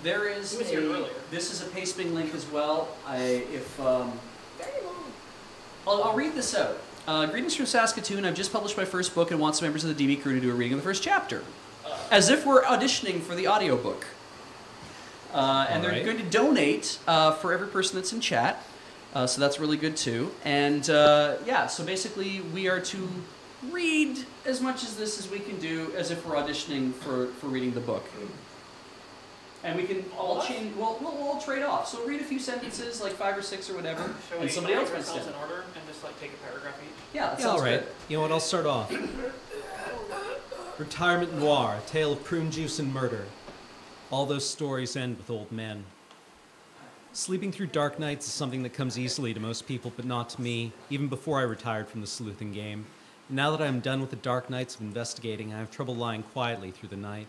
there is this is a Pastebin link as well. I'll read this out. Greetings from Saskatoon. I've just published my first book and want some members of the DB crew to do a reading of the first chapter. As if we're auditioning for the audiobook. And they're going to donate for every person that's in chat. So that's really good too. And yeah, so basically we are to read as much as this as we can do as if we're auditioning for reading the book. And we can all change, we'll all trade off. So read a few sentences, like 5 or 6 or whatever, and somebody else writes in order and just like take a paragraph each? Yeah, that sounds alright. good. You know what, I'll start off. Retirement Noir, a tale of prune juice and murder. All those stories end with old men. Sleeping through dark nights is something that comes easily to most people, but not to me, even before I retired from the sleuthing game. And now that I am done with the dark nights of investigating, I have trouble lying quietly through the night.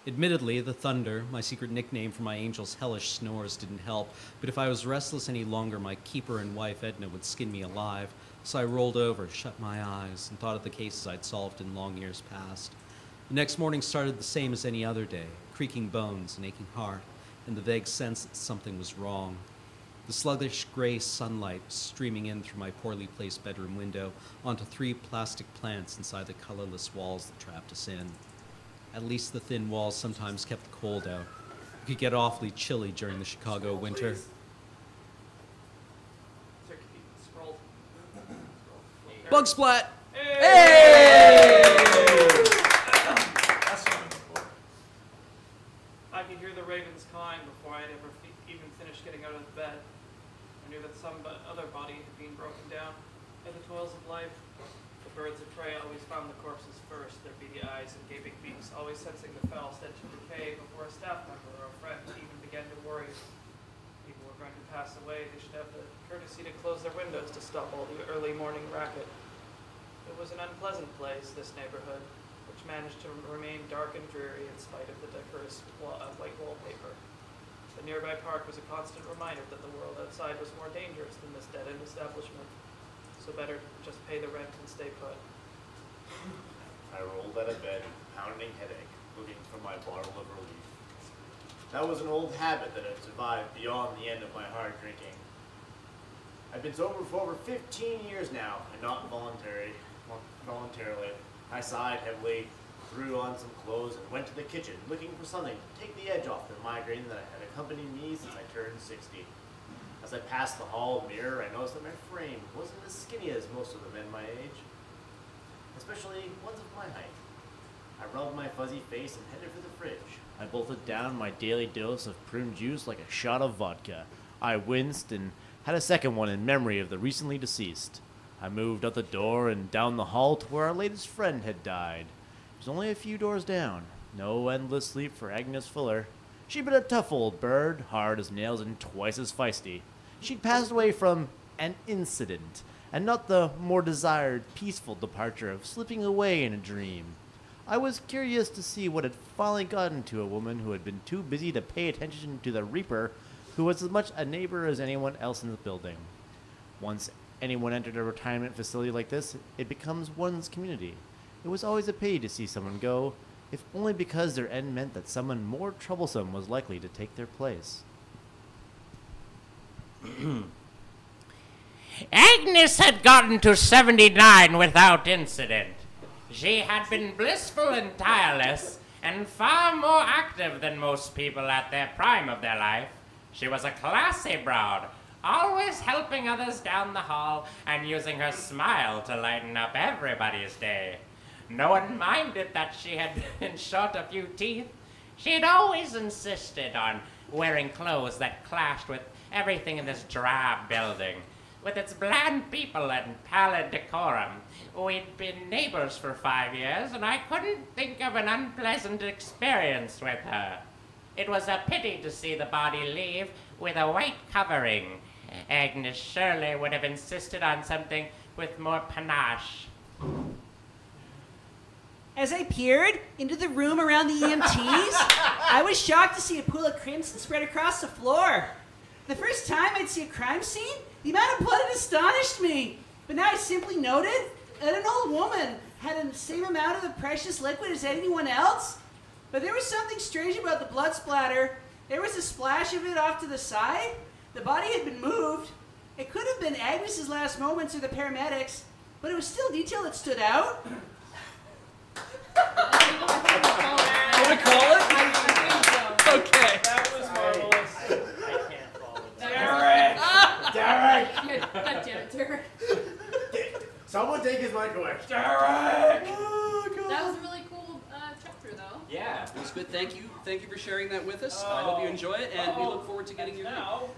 Admittedly, the thunder, my secret nickname for my angel's hellish snores, didn't help, but if I was restless any longer, my keeper and wife Edna would skin me alive, so I rolled over, shut my eyes, and thought of the cases I'd solved in long years past. The next morning started the same as any other day, creaking bones, an aching heart, and the vague sense that something was wrong. The sluggish gray sunlight was streaming in through my poorly placed bedroom window onto 3 plastic plants inside the colorless walls that trapped us in. At least the thin walls sometimes kept the cold out. It could get awfully chilly during the Chicago winter. Bug splat! Hey! I could hear the ravens cawing before I had ever even finished getting out of bed. I knew that some other body had been broken down by the toils of life. The birds of prey always found the corpses first, their beady eyes and gaping beaks always sensing the foul stench of decay before a staff member or a friend even began to worry. People were going to pass away, they should have the courtesy to close their windows to stop all the early morning racket. It was an unpleasant place, this neighborhood, which managed to remain dark and dreary in spite of the decorous white wallpaper. The nearby park was a constant reminder that the world outside was more dangerous than this dead-end establishment. So better just pay the rent and stay put. I rolled out of bed with a pounding headache, looking for my bottle of relief. That was an old habit that had survived beyond the end of my hard drinking. I've been sober for over 15 years now, and not voluntarily. I sighed heavily, threw on some clothes, and went to the kitchen, looking for something to take the edge off the migraine that had accompanied me since I turned 60. As I passed the hall mirror, I noticed that my frame wasn't as skinny as most of the men my age, especially ones of my height. I rubbed my fuzzy face and headed for the fridge. I bolted down my daily dose of prune juice like a shot of vodka. I winced and had a second one in memory of the recently deceased. I moved out the door and down the hall to where our latest friend had died. It was only a few doors down. No endless sleep for Agnes Fuller. She'd been a tough old bird, hard as nails and twice as feisty. She'd passed away from an incident, and not the more desired peaceful departure of slipping away in a dream. I was curious to see what had finally gotten to a woman who had been too busy to pay attention to the Reaper, who was as much a neighbor as anyone else in the building. Once anyone entered a retirement facility like this, it becomes one's community. It was always a pity to see someone go, if only because their end meant that someone more troublesome was likely to take their place. Agnes had gotten to 79 without incident. She had been blissful and tireless, and far more active than most people at their prime of their life. She was a classy broad, always helping others down the hall and using her smile to lighten up everybody's day. No one minded that she had been short a few teeth. She had always insisted on wearing clothes that clashed with everything in this drab building. With its bland people and pallid decorum, we'd been neighbors for 5 years, and I couldn't think of an unpleasant experience with her. It was a pity to see the body leave with a white covering. Agnes surely would have insisted on something with more panache. As I peered into the room around the EMTs, I was shocked to see a pool of crimson spread across the floor. The first time I'd see a crime scene, the amount of blood had astonished me. But now I simply noted that an old woman had the same amount of the precious liquid as anyone else. But there was something strange about the blood splatter. There was a splash of it off to the side. The body had been moved. It could have been Agnes's last moments or the paramedics, but it was still detail that stood out. What do we call it? Okay. That was marvelous. I can't follow that. Derek! Derek! God damn it, Derek. Someone take his mic away. Derek! That was a really cool chapter, though. Yeah, it was good. Thank you. Thank you for sharing that with us. I hope you enjoy it, and we look forward to getting your. Now.